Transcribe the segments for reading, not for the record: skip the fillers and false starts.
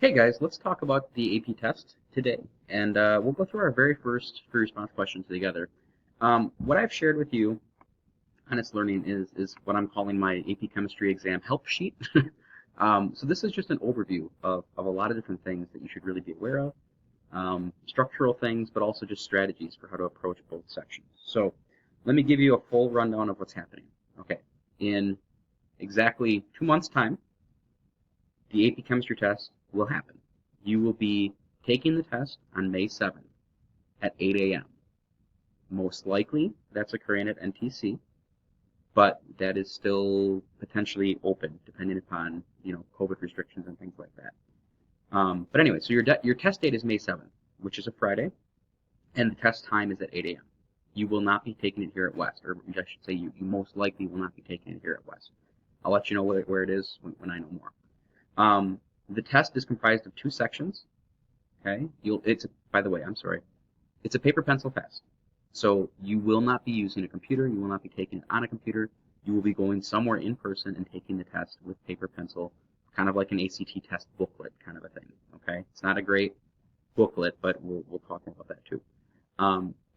Hey guys, let's talk about the AP test today, and we'll go through our very first free response questions together. What I've shared with you on its learning is what I'm calling my AP Chemistry exam help sheet. So this is just an overview of a lot of different things that you should really be aware of, structural things, but also just strategies for how to approach both sections. So let me give you a full rundown of what's happening. Okay, in exactly 2 months' time, the AP Chemistry test will happen. You will be taking the test on May 7th at 8 a.m. Most likely, that's occurring at NTC, but that is still potentially open depending upon COVID restrictions and things like that. But anyway, so your test date is May 7th, which is a Friday, and the test time is at 8 a.m. You will not be taking it here at West, or I should say you most likely will not be taking it here at West. I'll let you know where it is when I know more. The test is comprised of two sections. Okay, by the way, I'm sorry. It's a paper pencil test. So you will not be using a computer. You will not be taking it on a computer. You will be going somewhere in person and taking the test with paper pencil, kind of like an ACT test booklet kind of a thing. Okay, it's not a great booklet, but we'll talk more about that too.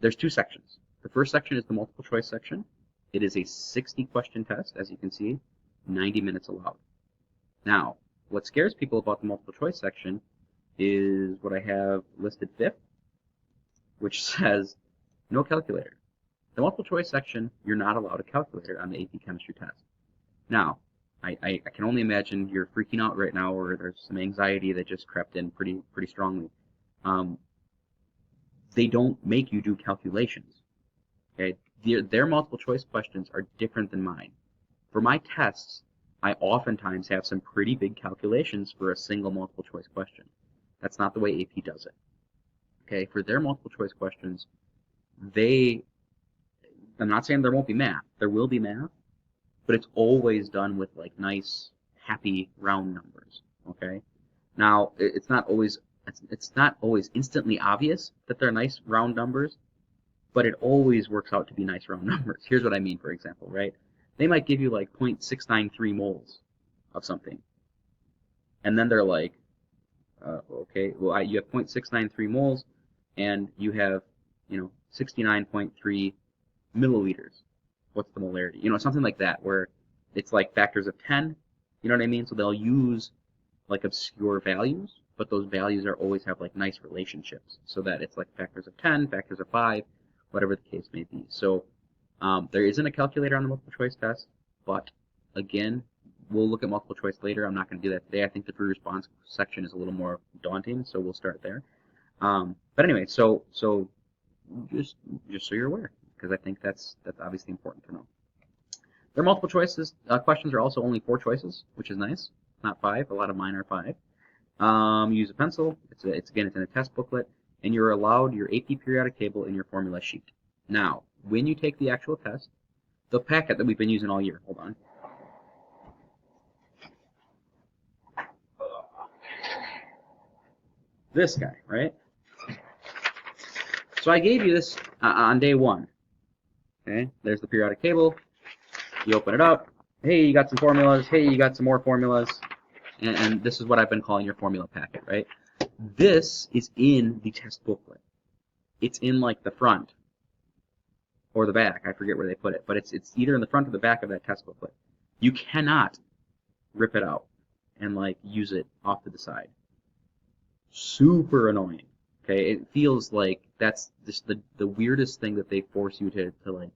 There's two sections. The first section is the multiple choice section. It is a 60 question test, as you can see, 90 minutes allowed. Now, what scares people about the multiple choice section is what I have listed fifth, which says no calculator. The multiple choice section, you're not allowed a calculator on the AP Chemistry test. Now, I can only imagine you're freaking out right now, or there's some anxiety that just crept in pretty strongly. They don't make you do calculations. Okay, their multiple choice questions are different than mine. For my tests, I oftentimes have some pretty big calculations for a single multiple choice question. That's not the way AP does it. Okay, for their multiple choice questions, I'm not saying there won't be math. There will be math, but it's always done with like nice, happy round numbers. Okay, now it's not always instantly obvious that they're nice round numbers, but it always works out to be nice round numbers. Here's what I mean, for example, right? They might give you like 0.693 moles of something. And then they're like, okay, well, you have 0.693 moles, and you have, 69.3 milliliters. What's the molarity? Something like that, where it's like factors of 10. You know what I mean? So they'll use like obscure values, but those values always have like nice relationships, so that it's like factors of 10, factors of 5, whatever the case may be. So there isn't a calculator on the multiple choice test, but again, we'll look at multiple choice later. I'm not going to do that today. I think the free response section is a little more daunting, so we'll start there. But anyway, so just so you're aware, because I think that's obviously important to know. Their multiple choices questions are also only 4 choices, which is nice. Not 5. A lot of mine are 5. Use a pencil. It's in a test booklet, and you're allowed your AP periodic table in your formula sheet. Now, when you take the actual test, the packet that we've been using all year. Hold on. This guy, right? So I gave you this on day 1. Okay, there's the periodic table. You open it up. Hey, you got some formulas. Hey, you got some more formulas. And this is what I've been calling your formula packet, right? This is in the test booklet. It's in like the front or the back. I forget where they put it, but it's either in the front or the back of that test booklet. You cannot rip it out and like use it off to the side. Super annoying. Okay, it feels like that's just the weirdest thing that they force you to like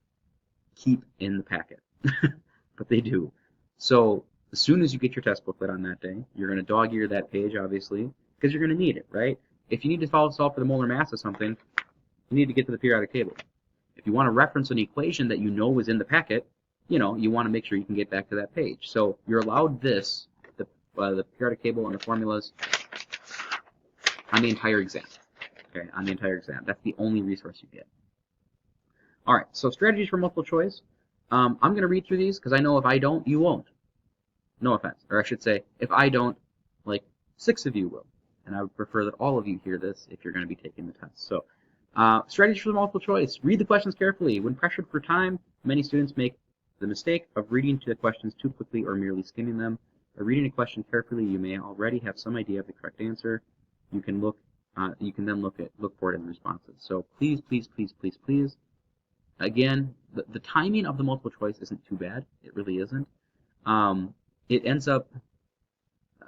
keep in the packet, but they do. So as soon as you get your test booklet on that day, you're going to dog-ear that page, obviously, because you're going to need it, right? If you need to solve for the molar mass of something, you need to get to the periodic table. If you want to reference an equation that you know is in the packet, you want to make sure you can get back to that page. So you're allowed this, the periodic table and the formulas, on the entire exam. Okay, on the entire exam. That's the only resource you get. All right, so strategies for multiple choice. I'm going to read through these because I know if I don't, you won't. No offense. Or I should say, if I don't, like 6 of you will. And I would prefer that all of you hear this if you're going to be taking the test. So, strategies for the multiple choice. Read the questions carefully. When pressured for time, many students make the mistake of reading to the questions too quickly or merely skimming them. By reading a question carefully, you may already have some idea of the correct answer. You can then look for it in the responses. So please, please, please, please, please. Again, the timing of the multiple choice isn't too bad. It really isn't. It ends up,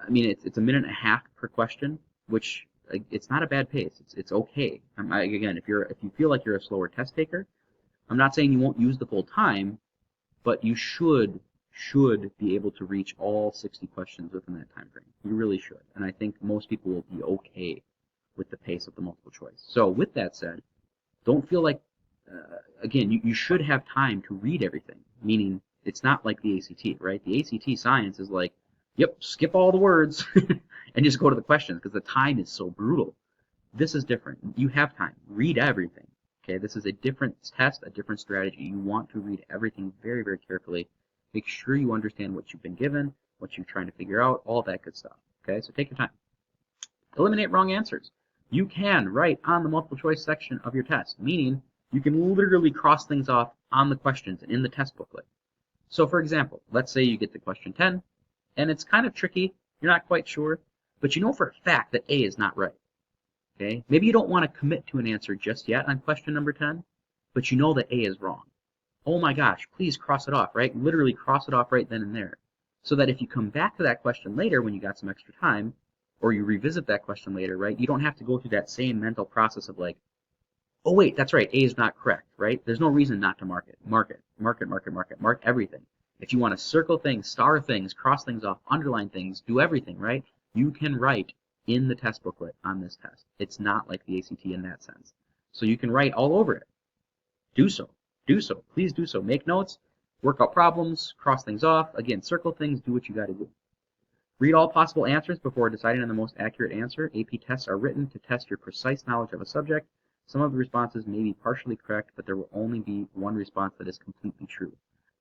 I mean, it's a minute and a half per question, which it's not a bad pace. It's okay. Again, if you feel like you're a slower test taker, I'm not saying you won't use the full time, but you should be able to reach all 60 questions within that time frame. You really should. And I think most people will be okay with the pace of the multiple choice. So with that said, don't feel like, again, you should have time to read everything, meaning it's not like the ACT, right? The ACT science is like, yep, skip all the words and just go to the questions because the time is so brutal. This is different. You have time. Read everything. Okay, this is a different test, a different strategy. You want to read everything very, very carefully. Make sure you understand what you've been given, what you're trying to figure out, all that good stuff. Okay, so take your time. Eliminate wrong answers. You can write on the multiple choice section of your test, meaning you can literally cross things off on the questions and in the test booklet. So for example, let's say you get to question 10, and it's kind of tricky, you're not quite sure, but you know for a fact that A is not right. Okay? Maybe you don't want to commit to an answer just yet on question number 10, but you know that A is wrong. Oh my gosh, please cross it off, right? Literally cross it off right then and there. So that if you come back to that question later when you got some extra time, or you revisit that question later, right, you don't have to go through that same mental process of like, oh wait, that's right, A is not correct, right? There's no reason not to mark it. Mark it, mark it, mark it, mark it, mark everything. If you want to circle things, star things, cross things off, underline things, do everything, right? You can write in the test booklet on this test. It's not like the ACT in that sense. So you can write all over it. Do so. Do so. Please do so. Make notes, work out problems, cross things off. Again, circle things, do what you got to do. Read all possible answers before deciding on the most accurate answer. AP tests are written to test your precise knowledge of a subject. Some of the responses may be partially correct, but there will only be one response that is completely true.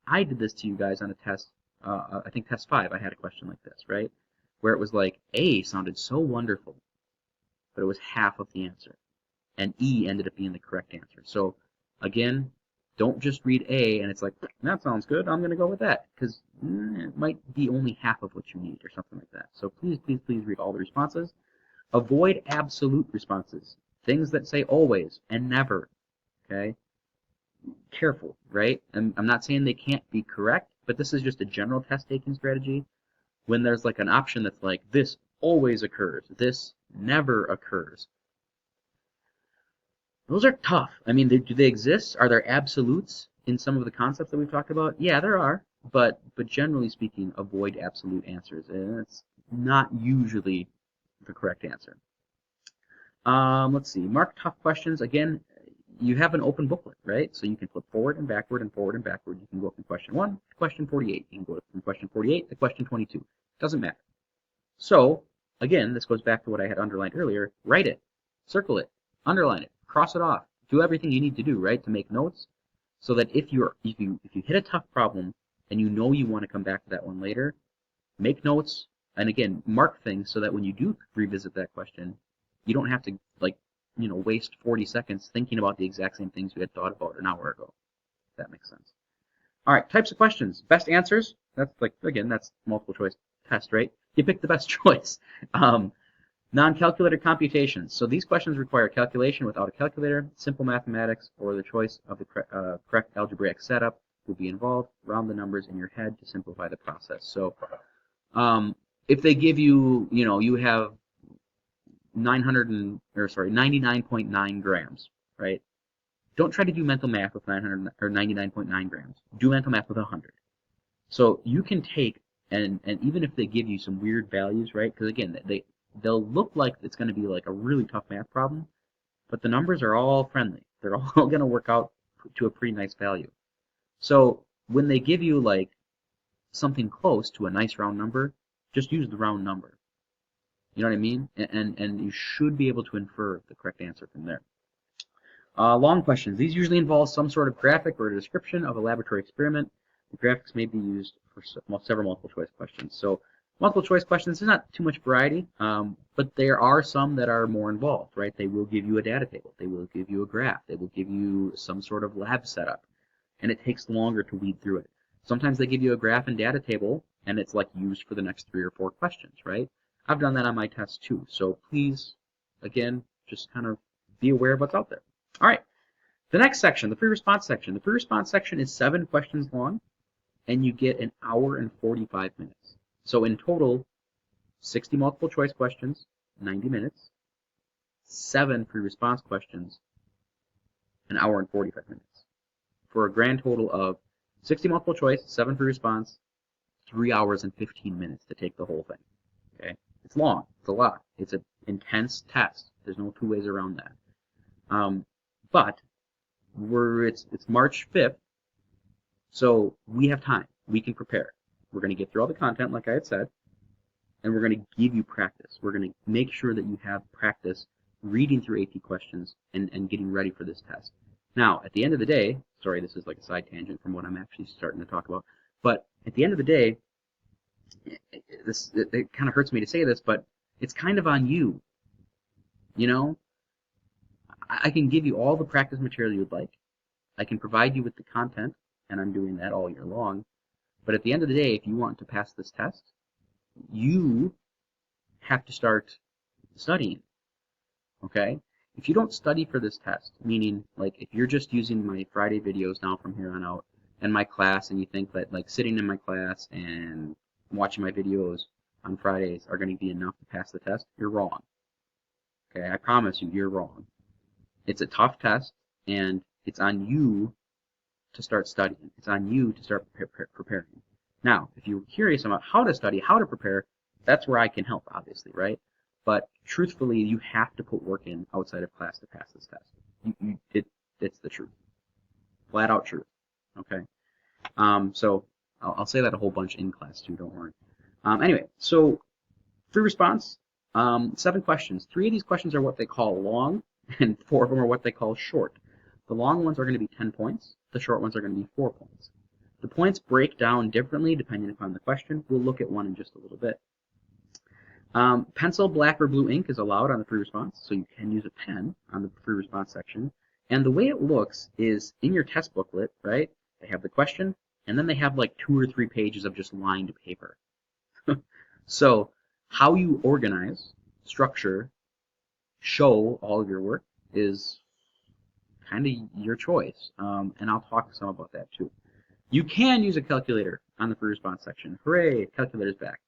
I did this to you guys on a test, I think test 5, I had a question like this, right? Where it was like, A sounded so wonderful, but it was half of the answer. And E ended up being the correct answer. So, again, don't just read A and it's like, that sounds good, I'm going to go with that. Because it might be only half of what you need or something like that. So please, please, please read all the responses. Avoid absolute responses. Things that say always and never. Okay? Careful, right? And I'm not saying they can't be correct, but this is just a general test taking strategy. When there's like an option that's like, this always occurs, this never occurs. Those are tough. I mean, do they exist? Are there absolutes in some of the concepts that we've talked about? Yeah, there are, but generally speaking, avoid absolute answers. And it's not usually the correct answer. Let's see. Mark tough questions. Again, you have an open booklet, right? So you can flip forward and backward and forward and backward. You can go from question 1 to question 48. You can go from question 48 to question 22. Doesn't matter. So, again, this goes back to what I had underlined earlier. Write it. Circle it. Underline it. Cross it off. Do everything you need to do, right, to make notes, so that if you hit a tough problem and you know you want to come back to that one later, make notes and again mark things so that when you do revisit that question, you don't have to waste 40 seconds thinking about the exact same things you had thought about an hour ago. If that makes sense. All right, types of questions. Best answers. That's that's multiple choice test, right? You pick the best choice. Non-calculated computations. So these questions require calculation without a calculator. Simple mathematics or the choice of the correct algebraic setup will be involved. Round the numbers in your head to simplify the process. So if they give you, you have 99.9 grams, right? Don't try to do mental math with 900 or 99.9 grams. Do mental math with 100. So you can take and even if they give you some weird values, right? Because again, they'll look like it's going to be like a really tough math problem, but the numbers are all friendly. They're all going to work out to a pretty nice value. So when they give you like something close to a nice round number, just use the round number. You know what I mean? And you should be able to infer the correct answer from there. Long questions. These usually involve some sort of graphic or a description of a laboratory experiment. The graphics may be used for several multiple choice questions. So multiple choice questions, there's not too much variety, but there are some that are more involved, right? They will give you a data table. They will give you a graph. They will give you some sort of lab setup, and it takes longer to weed through it. Sometimes they give you a graph and data table, and it's like used for the next 3 or 4 questions, right? I've done that on my test too. So please, again, just kind of be aware of what's out there. All right. The next section, the free response section. The free response section is 7 questions long, and you get an hour and 45 minutes. So in total, 60 multiple choice questions, 90 minutes, 7 free response questions, an hour and 45 minutes. For a grand total of 60 multiple choice, 7 free response, 3 hours and 15 minutes to take the whole thing. Okay? It's long. It's a lot. It's an intense test. There's no 2 ways around that. But it's March 5th, so we have time. We can prepare. We're going to get through all the content, like I had said, and we're going to give you practice. We're going to make sure that you have practice reading through AP questions and getting ready for this test. Now, at the end of the day, sorry, this is like a side tangent from what I'm actually starting to talk about, but at the end of the day, it kind of hurts me to say this, but it's kind of on you. You know, I can give you all the practice material you'd like. I can provide you with the content, and I'm doing that all year long. But at the end of the day, if you want to pass this test, you have to start studying. Okay? If you don't study for this test, meaning like if you're just using my Friday videos now from here on out and my class, and you think that like sitting in my class and watching my videos on Fridays are going to be enough to pass the test, you're wrong. Okay? I promise you, you're wrong. It's a tough test, and it's on you to start studying. It's on you to start preparing. Now, if you're curious about how to study, how to prepare, that's where I can help, obviously, right? But truthfully, you have to put work in outside of class to pass this test. It's the truth. Flat out truth. Okay? So I'll say that a whole bunch in class too, don't worry. Anyway, so free response, 7 questions. 3 of these questions are what they call long, and 4 of them are what they call short. The long ones are going to be 10 points. The short ones are going to be 4 points. The points break down differently depending upon the question. We'll look at one in just a little bit. Pencil, black, or blue ink is allowed on the free response, so you can use a pen on the free response section. And the way it looks is in your test booklet, right? They have the question, and then they have like 2 or 3 pages of just lined paper. So how you organize, structure, show all of your work is kind of your choice, and I'll talk some about that too. You can use a calculator on the free response section. Hooray, calculator's back.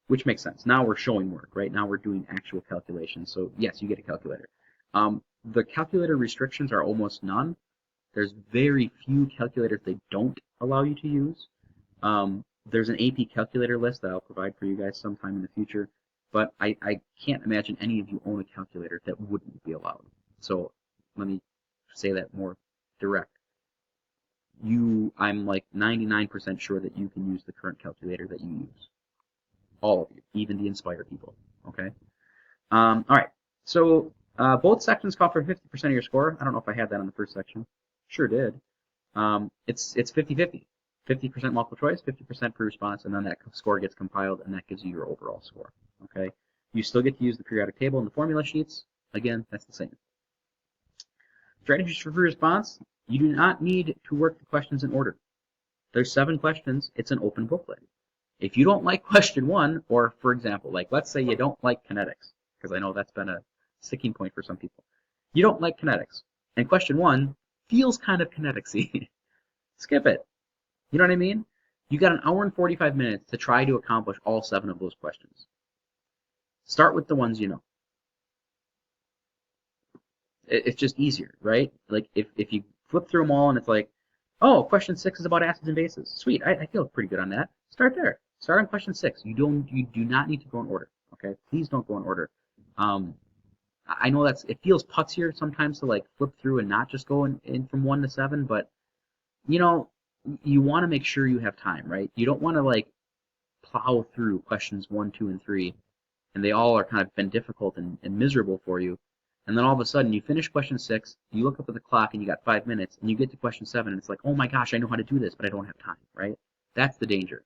Which makes sense. Now we're showing work, right? Now we're doing actual calculations, so yes, you get a calculator. The calculator restrictions are almost none. There's very few calculators they don't allow you to use. There's an AP calculator list that I'll provide for you guys sometime in the future, but I can't imagine any of you own a calculator that wouldn't be allowed. So let me say that more direct. I'm like 99% sure that you can use the current calculator that you use. All of you, even the Inspire people. Okay? All right. So both sections call for 50% of your score. I don't know if I had that on the first section. Sure did. It's 50-50. 50% multiple choice, 50% free response, and then that score gets compiled, and that gives you your overall score. Okay? You still get to use the periodic table and the formula sheets. Again, that's the same. Strategies for free response. You do not need to work the questions in order. There's 7 questions. It's an open booklet. If you don't like question 1, or for example, like let's say you don't like kinetics, because I know that's been a sticking point for some people. You don't like kinetics, and question 1 feels kind of kineticsy. Skip it. You know what I mean? You got an hour and 45 minutes to try to accomplish all 7 of those questions. Start with the ones you know. It's just easier, right? Like if you flip through them all and it's like, oh, question 6 is about acids and bases. Sweet, I feel pretty good on that. Start there. Start on question 6. You do not need to go in order. Okay, please don't go in order. I know it feels putzier sometimes to like flip through and not just go in from 1 to 7, but you know, you want to make sure you have time, right? You don't want to like plow through questions 1, 2, and 3, and they all are kind of been difficult and miserable for you. And then all of a sudden you finish question 6, you look up at the clock and you got 5 minutes, and you get to question 7 and it's like, oh my gosh, I know how to do this, but I don't have time, right? That's the danger.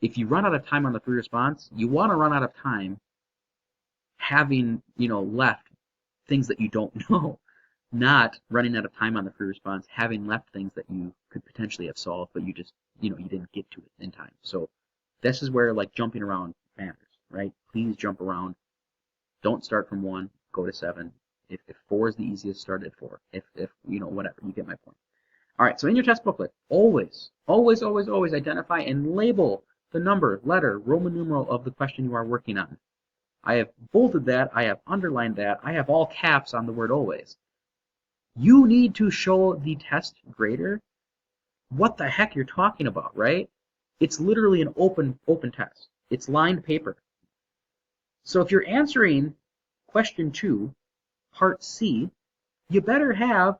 If you run out of time on the free response, you want to run out of time having, left things that you don't know, not running out of time on the free response, having left things that you could potentially have solved, but you you didn't get to it in time. So this is where like jumping around matters, right? Please jump around. Don't start from 1, go to 7. If 4 is the easiest, start at 4. If whatever, you get my point. All right, so in your test booklet, always, always, always, always identify and label the number, letter, Roman numeral of the question you are working on. I have bolded that, I have underlined that, I have all caps on the word always. You need to show the test grader what the heck you're talking about, right? It's literally an open test. It's lined paper. So if you're answering question 2, part C, you better have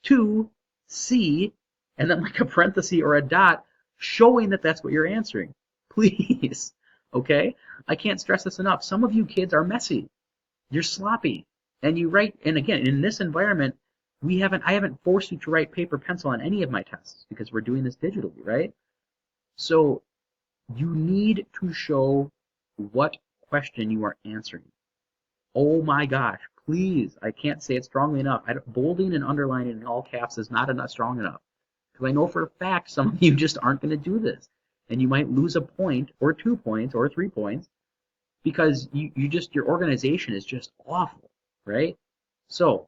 2C and then like a parenthesis or a dot showing that that's what you're answering. Please. Okay? I can't stress this enough. Some of you kids are messy. You're sloppy. And you write, and again, in this environment, I haven't forced you to write paper pencil on any of my tests because we're doing this digitally, right? So you need to show what question you are answering. Oh my gosh, please, I can't say it strongly enough. Bolding and underlining in all caps is not enough strong enough. Because I know for a fact some of you just aren't going to do this. And you might lose a point or 2 points or 3 points because your organization is just awful, right? So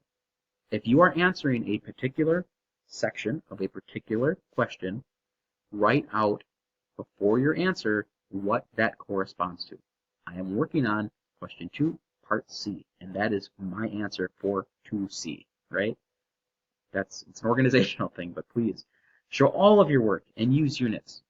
if you are answering a particular section of a particular question, write out before your answer what that corresponds to. I am working on question 2, part C, and that is my answer for 2C, right? It's an organizational thing, but please show all of your work and use units.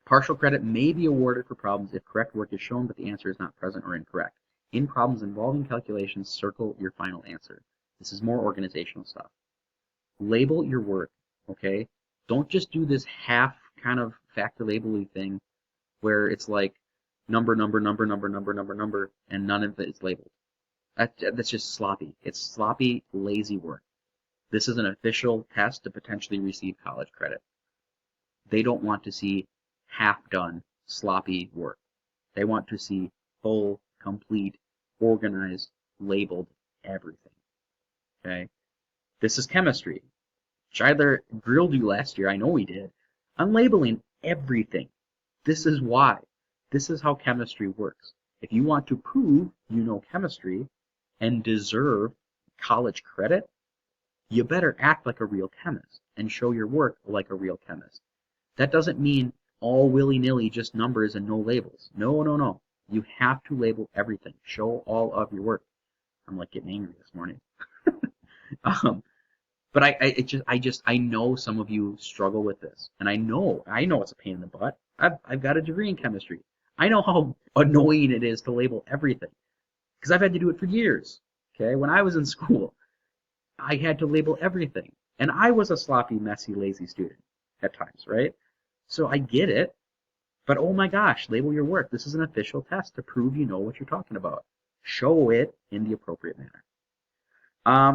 Partial credit may be awarded for problems if correct work is shown but the answer is not present or incorrect. In problems involving calculations, circle your final answer. This is more organizational stuff. Label your work, okay? Don't just do this half kind of factor label-y thing where it's like number, and none of it is labeled. That's just sloppy. It's sloppy, lazy work. This is an official test to potentially receive college credit. They don't want to see half-done, sloppy work. They want to see full, complete, organized, labeled everything. Okay? This is chemistry. Scheidler grilled you last year, I know he did, on labeling everything. This is why. This is how chemistry works. If you want to prove you know chemistry and deserve college credit, you better act like a real chemist and show your work like a real chemist. That doesn't mean all willy-nilly just numbers and no labels. No, no, no. You have to label everything. Show all of your work. I'm like getting angry this morning. But I know some of you struggle with this, and I know it's a pain in the butt. I've got a degree in chemistry. I know how annoying it is to label everything, because I've had to do it for years. Okay, when I was in school, I had to label everything, and I was a sloppy, messy, lazy student at times, right? So I get it, but oh my gosh, label your work. This is an official test to prove you know what you're talking about. Show it in the appropriate manner.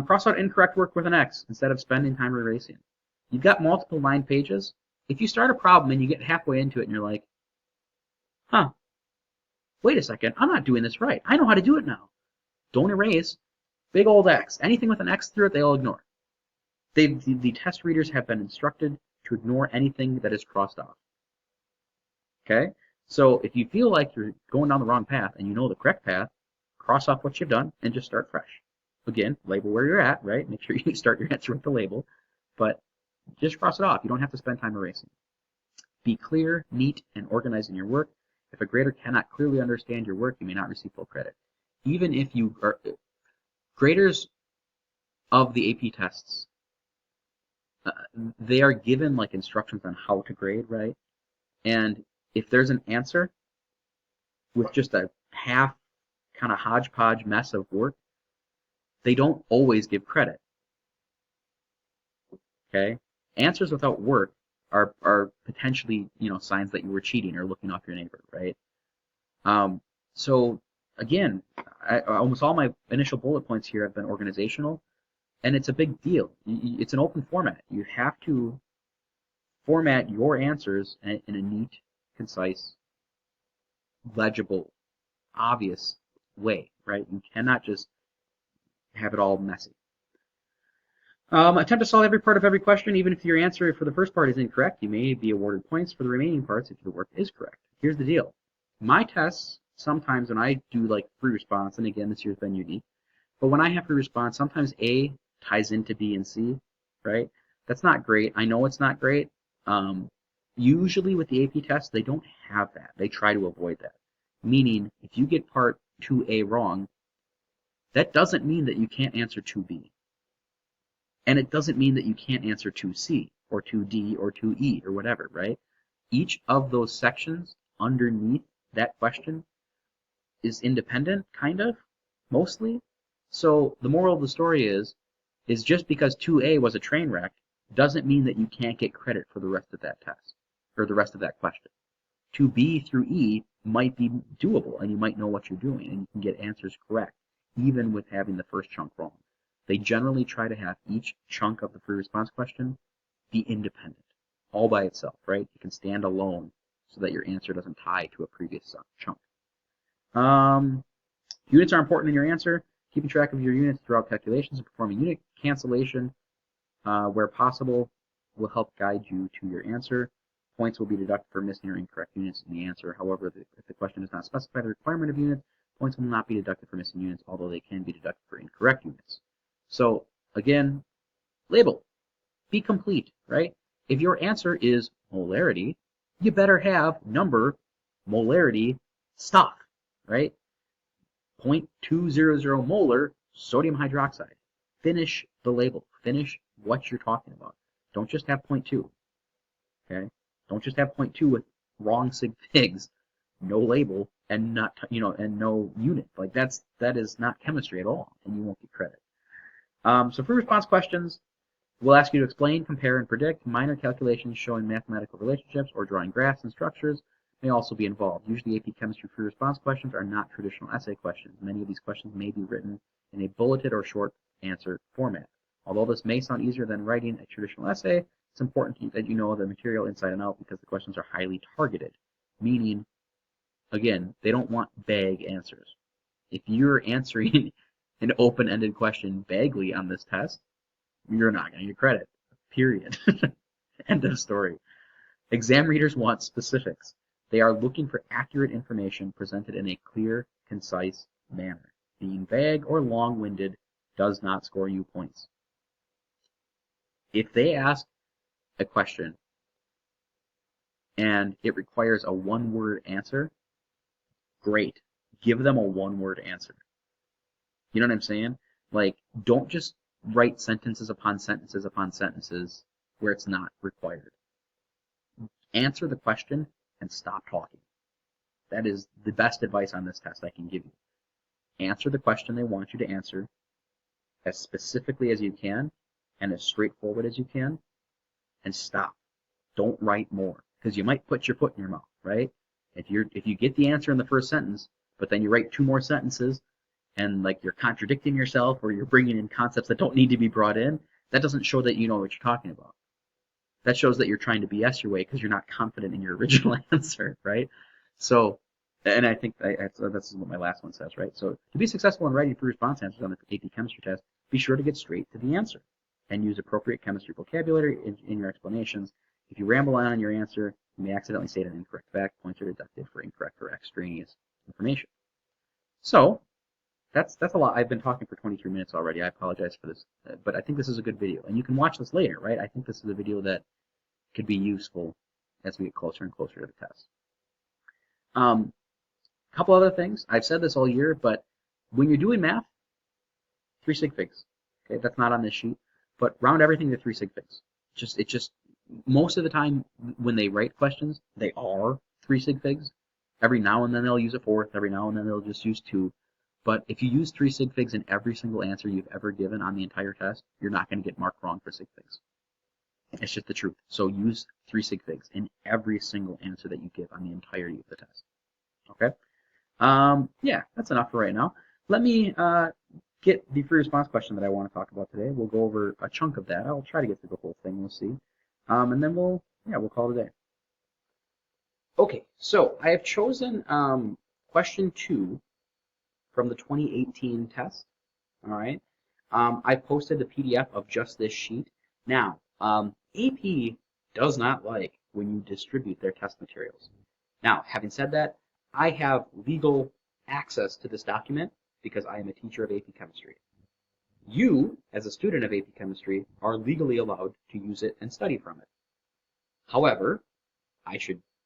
Cross out incorrect work with an X instead of spending time erasing. You've got multiple line pages. If you start a problem and you get halfway into it and you're like, huh, wait a second, I'm not doing this right. I know how to do it now. Don't erase. Big old X. Anything with an X through it, they'll ignore. The test readers have been instructed to ignore anything that is crossed off. Okay? So if you feel like you're going down the wrong path and you know the correct path, cross off what you've done and just start fresh. Again, label where you're at, right? Make sure you start your answer with the label, but just cross it off. You don't have to spend time erasing. Be clear, neat, and organized in your work. If a grader cannot clearly understand your work, you may not receive full credit. Even if you are graders of the AP tests, they are given like instructions on how to grade, right? And if there's an answer with just a half kind of hodgepodge mess of work, they don't always give credit. Okay? Answers without work are potentially, signs that you were cheating or looking off your neighbor, right? So again, almost all my initial bullet points here have been organizational, and it's a big deal. It's an open format. You have to format your answers in a neat, concise, legible, obvious way, right? You cannot just have it all messy. Attempt to solve every part of every question. Even if your answer for the first part is incorrect, you may be awarded points for the remaining parts if the work is correct. Here's the deal. My tests, sometimes when I do like free response, and again, this year's been unique, but when I have free response, sometimes A ties into B and C, right? That's not great. I know it's not great. Usually with the AP test, they don't have that. They try to avoid that. Meaning, if you get part 2A wrong, that doesn't mean that you can't answer 2B. And it doesn't mean that you can't answer 2C or 2D or 2E or whatever, right? Each of those sections underneath that question is independent, kind of, mostly. So the moral of the story is just because 2A was a train wreck doesn't mean that you can't get credit for the rest of that test or the rest of that question. 2B through E might be doable and you might know what you're doing and you can get answers correct even with having the first chunk wrong. They generally try to have each chunk of the free response question be independent, all by itself, right? It can stand alone so that your answer doesn't tie to a previous chunk. Units are important in your answer. Keeping track of your units throughout calculations and performing unit cancellation where possible will help guide you to your answer. Points will be deducted for missing or incorrect units in the answer. However, if the question does not specify the requirement of units, points will not be deducted for missing units, although they can be deducted for incorrect units. So, again, label. Be complete, right? If your answer is molarity, you better have number, molarity, stuff, right? 0.200 molar sodium hydroxide. Finish the label. Finish what you're talking about. Don't just have 0.2, okay? Don't just have 0.2 with wrong sig figs, no label, and not, and no unit. Like that is not chemistry at all, and you won't get credit. So free response questions, we'll ask you to explain, compare, and predict. Minor calculations showing mathematical relationships or drawing graphs and structures may also be involved. Usually AP Chemistry free response questions are not traditional essay questions. Many of these questions may be written in a bulleted or short answer format. Although this may sound easier than writing a traditional essay, it's important that you know the material inside and out because the questions are highly targeted. Meaning, again, they don't want vague answers. If you're answering an open-ended question vaguely on this test, you're not going to get credit. Period. End of story. Exam readers want specifics. They are looking for accurate information presented in a clear, concise manner. Being vague or long-winded does not score you points. If they ask a question and it requires a one-word answer, great. Give them a one-word answer. You know what I'm saying? Like, don't just write sentences upon sentences upon sentences where it's not required. Answer the question and stop talking. That is the best advice on this test I can give you. Answer the question they want you to answer as specifically as you can and as straightforward as you can, and stop. Don't write more, because you might put your foot in your mouth, right? If you get the answer in the first sentence, but then you write two more sentences and like you're contradicting yourself or you're bringing in concepts that don't need to be brought in, that doesn't show that you know what you're talking about. That shows that you're trying to BS your way because you're not confident in your original answer, right? So, and I think that's what my last one says, right? So to be successful in writing free response answers on the AP Chemistry test, be sure to get straight to the answer and use appropriate chemistry vocabulary in your explanations. If you ramble on in your answer, you may accidentally state an incorrect fact. Points are deducted for incorrect or extraneous information. So, that's a lot. I've been talking for 23 minutes already. I apologize for this, but I think this is a good video, and you can watch this later, right? I think this is a video that could be useful as we get closer and closer to the test. A couple other things. I've said this all year, but when you're doing math, 3 sig figs. Okay, that's not on this sheet, but round everything to 3 sig figs. It just most of the time when they write questions, they are 3 sig figs. Every now and then they'll use a fourth. Every now and then they'll just use 2. But if you use 3 sig figs in every single answer you've ever given on the entire test, you're not going to get marked wrong for sig figs. It's just the truth. So use 3 sig figs in every single answer that you give on the entirety of the test. Okay? Yeah, that's enough for right now. Let me get the free response question that I want to talk about today. We'll go over a chunk of that. I'll try to get through the whole thing. We'll see. And then we'll call it a day. Okay, so I have chosen question 2 from the 2018 test. All right. I posted the PDF of just this sheet. Now, AP does not like when you distribute their test materials. Now, having said that, I have legal access to this document because I am a teacher of AP Chemistry. You, as a student of AP Chemistry, are legally allowed to use it and study from it. However,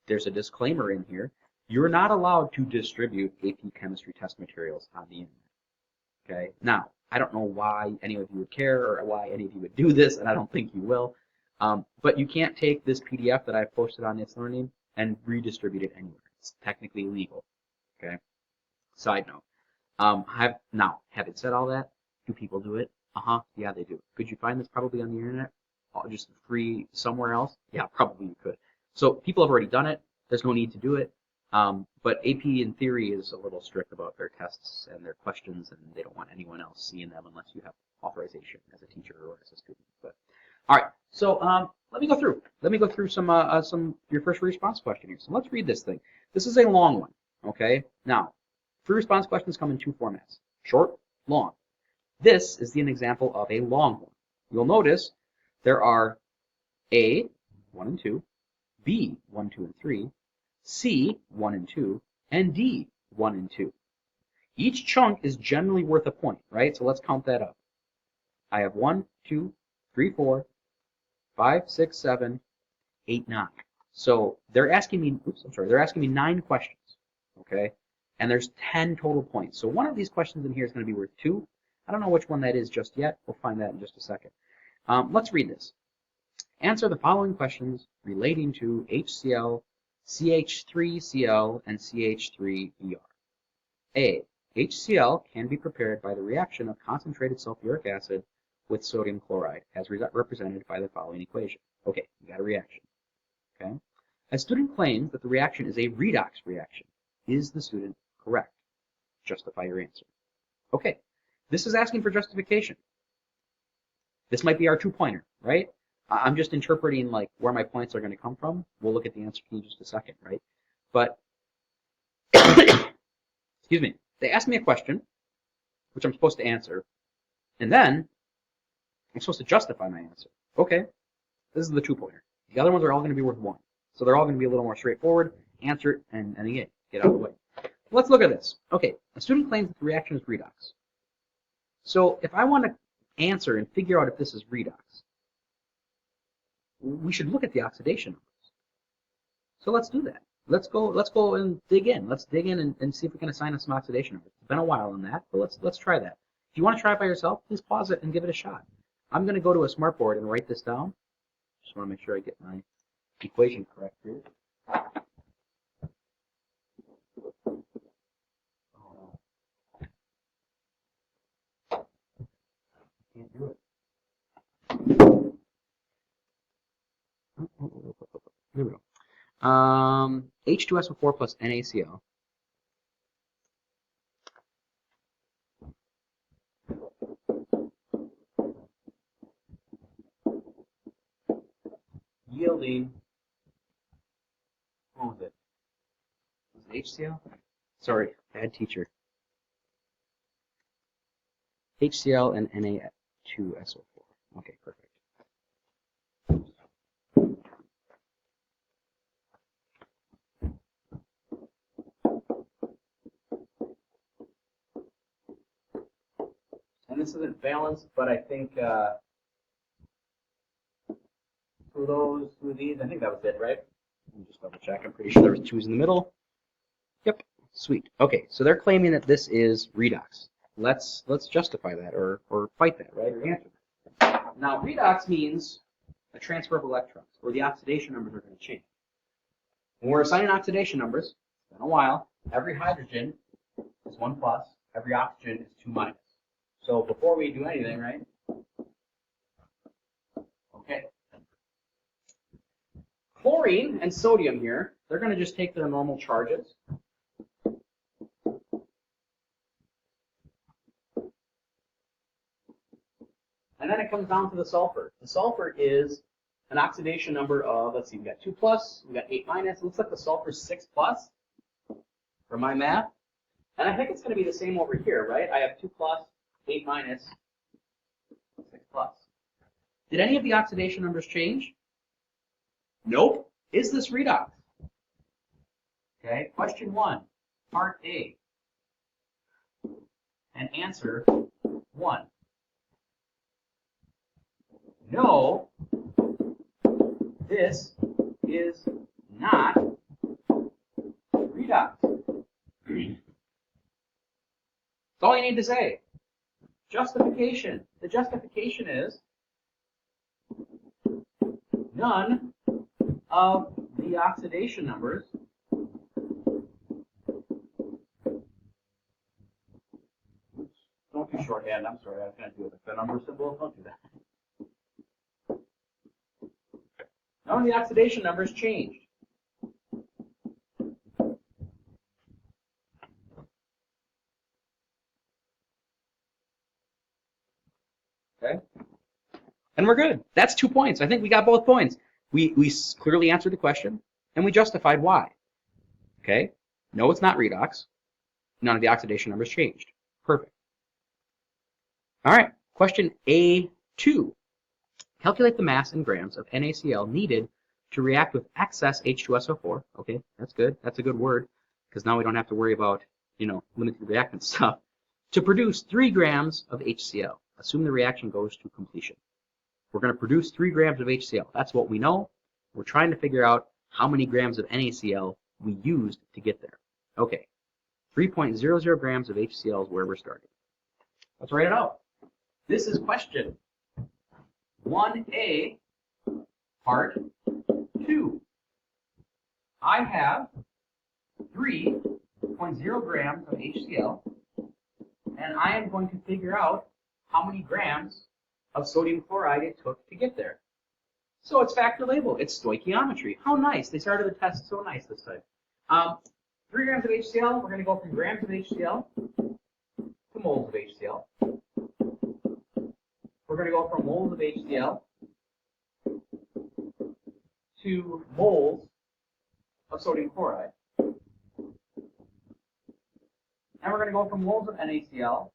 there's a disclaimer in here. You're not allowed to distribute AP Chemistry test materials on the internet. Okay? Now, I don't know why any of you would care or why any of you would do this, and I don't think you will. But you can't take this PDF that I've posted on It's Learning and redistribute it anywhere. It's technically illegal. Okay? Side note. Having said all that, do people do it? Yeah, they do. Could you find this probably on the internet? Just free somewhere else? Yeah, probably you could. So people have already done it. There's no need to do it. But AP in theory is a little strict about their tests and their questions, and they don't want anyone else seeing them unless you have authorization as a teacher or as a student. But all right, so let me go through. Let me go through some your first response question here. So let's read this thing. This is a long one. Okay. Now, free response questions come in two formats: short, long. This is an example of a long one. You'll notice there are A, 1 and 2, B, 1, 2, and 3, C, 1 and 2, and D, 1 and 2. Each chunk is generally worth a point, right? So let's count that up. I have 1, 2, 3, 4, 5, 6, 7, 8, 9. So they're asking me, they're asking me 9 questions, okay? And there's 10 total points. So one of these questions in here is going to be worth 2. I don't know which one that is just yet. We'll find that in just a second. Let's read this. Answer the following questions relating to HCl, CH3Cl, and CH3Br. A. HCl can be prepared by the reaction of concentrated sulfuric acid with sodium chloride, as represented by the following equation. Okay, we got a reaction. Okay. A student claims that the reaction is a redox reaction. Is the student correct? Justify your answer. Okay, this is asking for justification. This might be our 2-pointer, right? I'm just interpreting like where my points are going to come from. We'll look at the answer in just a second, right? But, excuse me, they asked me a question, which I'm supposed to answer, and then I'm supposed to justify my answer. Okay, this is the 2-pointer. The other ones are all going to be worth 1. So they're all going to be a little more straightforward. Answer it, and again, get out of the way. Let's look at this. Okay, a student claims that the reaction is redox. So if I want to answer and figure out if this is redox, we should look at the oxidation numbers. So let's do that. Let's go and dig in. Let's dig in and see if we can assign us some oxidation numbers. It's been a while on that, but let's try that. If you want to try it by yourself, please pause it and give it a shot. I'm going to go to a smartboard and write this down. Just want to make sure I get my equation correct here. Can't do it. Here we go. H2SO4 plus NaCl yielding, what was it? Was it HCl? Sorry, bad teacher. HCl and Na2SO4. Okay, perfect. And this isn't balanced, but I think two of these, I think that was it, right? Let me just double check. I'm pretty sure there was 2's in the middle. Yep, sweet. Okay, so they're claiming that this is redox. Let's justify that or fight that, right? Or answer that. Now, redox means a transfer of electrons, or the oxidation numbers are going to change. When we're assigning oxidation numbers, it's been a while, every hydrogen is 1 plus, every oxygen is 2 minus. So before we do anything, right? Okay. Chlorine and sodium here, they're going to just take their normal charges. And then it comes down to the sulfur. The sulfur is an oxidation number of, let's see, we got 2 plus, we got 8 minus. It looks like the sulfur's 6 plus for my math. And I think it's going to be the same over here, right? I have 2 plus, 8 minus, Did any of the oxidation numbers change? Nope. Is this redox? Okay, question 1, part A. And answer 1. No, this is not redox. That's all you need to say. Justification. The justification is none of the oxidation numbers don't do shorthand, I'm sorry, I was going to do it with the number symbol, don't do that. None of the oxidation numbers changed. Okay? And we're good. That's 2 points. I think we got both points. We clearly answered the question, and we justified why. Okay? No, it's not redox. None of the oxidation numbers changed. Perfect. All right, question A2. Calculate the mass in grams of NaCl needed to react with excess H2SO4. Okay, that's good. That's a good word, because now we don't have to worry about, limited reactant stuff. To produce 3 grams of HCl. Assume the reaction goes to completion. We're going to produce 3 grams of HCl. That's what we know. We're trying to figure out how many grams of NaCl we used to get there. Okay, 3.00 grams of HCl is where we're starting. Let's write it out. This is question 1A, part 2. I have 3.0 grams of HCl, and I am going to figure out how many grams of sodium chloride it took to get there. So it's factor label. It's stoichiometry. How nice. They started the test so nice this time. 3 grams of HCl, we're going to go from grams of HCl to moles of HCl. We're going to go from moles of HCl to moles of sodium chloride. And we're going to go from moles of NaCl,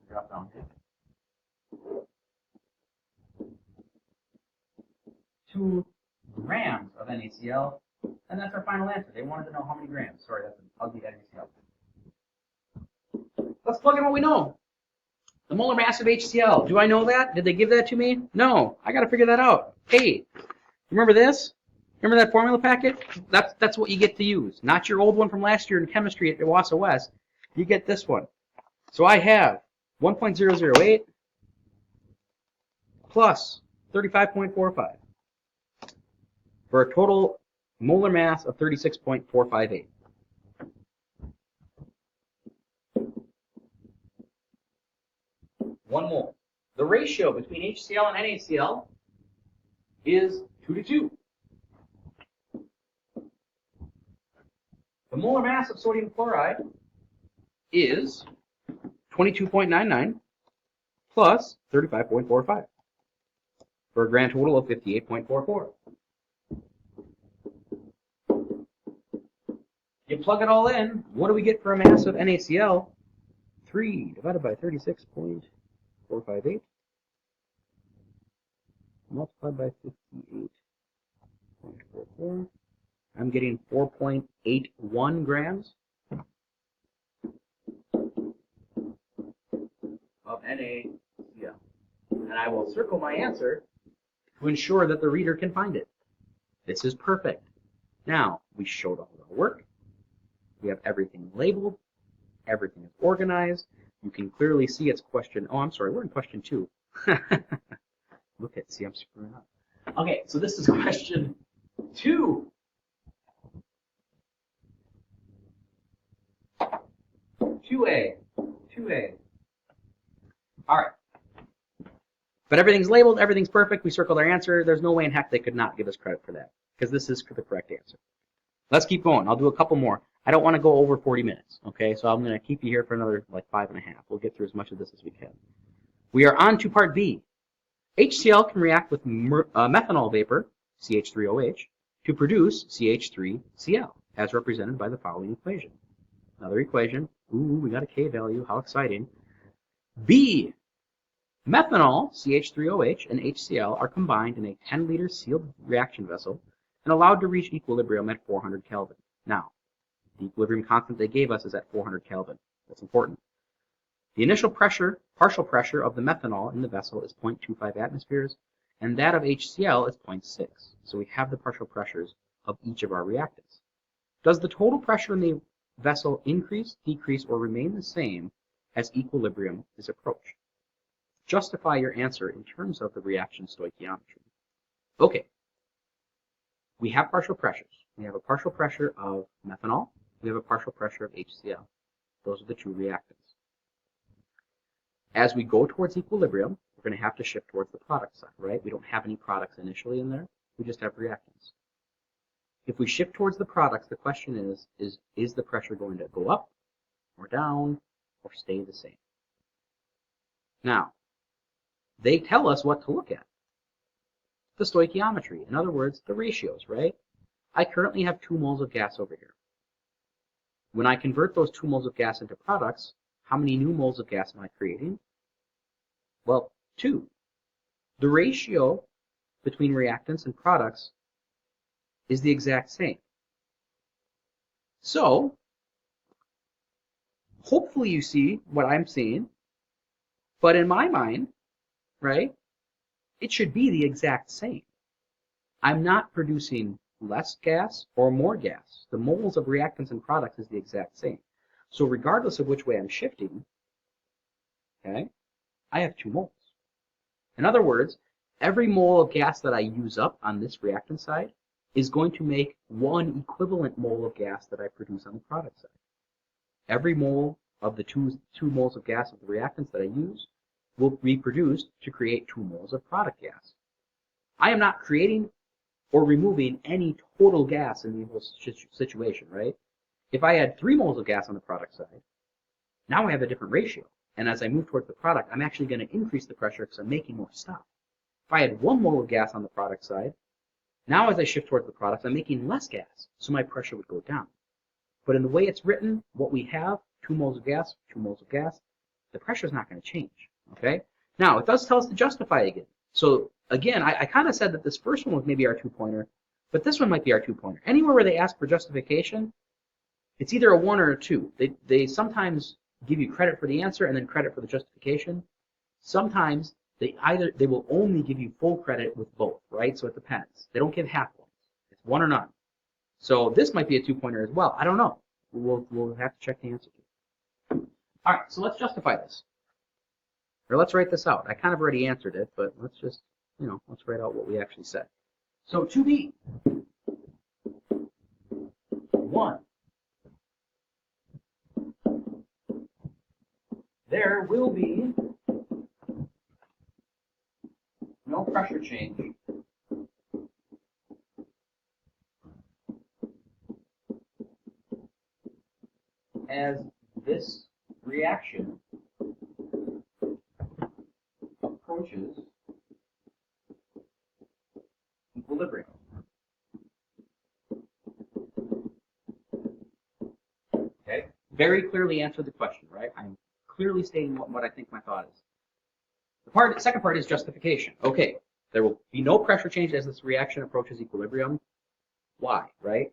drop down here, to grams of NaCl, and that's our final answer. They wanted to know how many grams. Sorry, that's an ugly NaCl. Let's plug in what we know. The molar mass of HCl. Do I know that? Did they give that to me? No. I got to figure that out. Hey, remember this? Remember that formula packet? That's what you get to use. Not your old one from last year in chemistry at Owasso West. You get this one. So I have 1.008 plus 35.45 for a total molar mass of 36.458. One mole. The ratio between HCl and NaCl is 2 to 2. The molar mass of sodium chloride is 22.99 plus 35.45 for a grand total of 58.44. You plug it all in, what do we get for a mass of NaCl? 3 divided by 36.458 multiplied by 58.44. I'm getting 4.81 grams of NaCl. And I will circle my answer to ensure that the reader can find it. This is perfect. Now, we showed all our work. We have everything labeled. Everything is organized. You can clearly see it's question... Oh, I'm sorry. We're in question 2. Look at... See, I'm screwing up. Okay, so this is question 2. 2A. All right. But everything's labeled. Everything's perfect. We circled our answer. There's no way in heck they could not give us credit for that, because this is the correct answer. Let's keep going. I'll do a couple more. I don't want to go over 40 minutes, okay? So I'm going to keep you here for another, 5.5. We'll get through as much of this as we can. We are on to part B. HCl can react with methanol vapor, CH3OH, to produce CH3Cl, as represented by the following equation. Another equation. Ooh, we got a K value. How exciting. B. Methanol, CH3OH, and HCl are combined in a 10-liter sealed reaction vessel and allowed to reach equilibrium at 400 Kelvin. Now, the equilibrium constant they gave us is at 400 Kelvin. That's important. The initial pressure, partial pressure of the methanol in the vessel is 0.25 atmospheres, and that of HCl is 0.6. So we have the partial pressures of each of our reactants. Does the total pressure in the vessel increase, decrease, or remain the same as equilibrium is approached? Justify your answer in terms of the reaction stoichiometry. Okay, we have partial pressures. We have a partial pressure of methanol. We have a partial pressure of HCl. Those are the two reactants. As we go towards equilibrium, we're going to have to shift towards the product side, right? We don't have any products initially in there. We just have reactants. If we shift towards the products, the question is the pressure going to go up or down or stay the same? Now, they tell us what to look at. The stoichiometry, in other words, the ratios, right? I currently have 2 moles of gas over here. When I convert those 2 moles of gas into products, how many new moles of gas am I creating? Well, 2. The ratio between reactants and products is the exact same. So, hopefully you see what I'm seeing, but in my mind, right, it should be the exact same. I'm not producing less gas or more gas. The moles of reactants and products is the exact same. So regardless of which way I'm shifting, okay, I have 2 moles. In other words, every mole of gas that I use up on this reactant side is going to make 1 equivalent mole of gas that I produce on the product side. Every mole of the two moles of gas of the reactants that I use will be produced to create 2 moles of product gas. I am not creating or removing any total gas in the whole situation, right? If I had 3 moles of gas on the product side, now I have a different ratio. And as I move towards the product, I'm actually going to increase the pressure because I'm making more stuff. If I had 1 mole of gas on the product side, now as I shift towards the product, I'm making less gas, so my pressure would go down. But in the way it's written, what we have, 2 moles of gas, 2 moles of gas, the pressure is not going to change, okay? Now, it does tell us to justify again. So, again, I kind of said that this first one was maybe our 2-pointer, but this one might be our 2-pointer. Anywhere where they ask for justification, it's either a 1 or a 2. They sometimes give you credit for the answer and then credit for the justification. Sometimes they will only give you full credit with both, right? So it depends. They don't give half points. It's 1 or none. So this might be a 2-pointer as well. I don't know. We'll have to check the answer. All right, so let's justify this. Or let's write this out. I kind of already answered it, but let's just, let's write out what we actually said. So 2b, 1. There will be no pressure change as this reaction approaches equilibrium. Okay? Very clearly answered the question, right? I'm clearly stating what I think my thought is. The second part is justification. Okay, there will be no pressure change as this reaction approaches equilibrium. Why, right?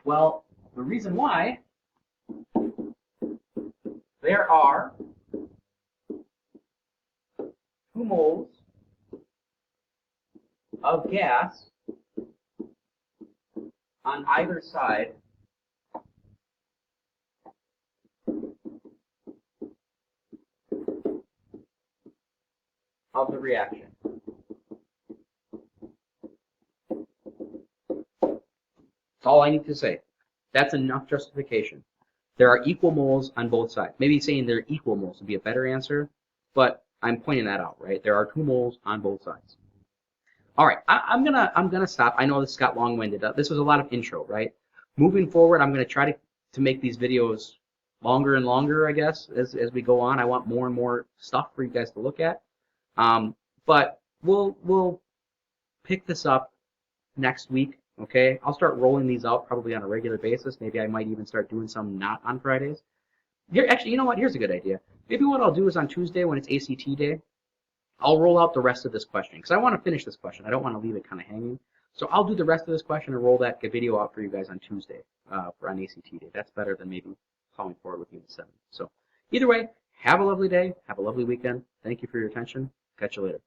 Well, the reason why, there are 2 moles of gas on either side of the reaction. That's all I need to say. That's enough justification. There are equal moles on both sides. Maybe saying they're equal moles would be a better answer, but I'm pointing that out, right? There are 2 moles on both sides. All right, I'm gonna stop. I know this got long-winded. This was a lot of intro, right? Moving forward, I'm gonna try to make these videos longer and longer, I guess, as we go on. I want more and more stuff for you guys to look at. But we'll pick this up next week. Okay, I'll start rolling these out probably on a regular basis. Maybe I might even start doing some not on Fridays. Actually, you know what? Here's a good idea. Maybe what I'll do is on Tuesday when it's ACT day, I'll roll out the rest of this question because I want to finish this question. I don't want to leave it kind of hanging. So I'll do the rest of this question and roll that video out for you guys on Tuesday for on ACT Day. That's better than maybe calling forward with Unit 7. So either way, have a lovely day. Have a lovely weekend. Thank you for your attention. Catch you later.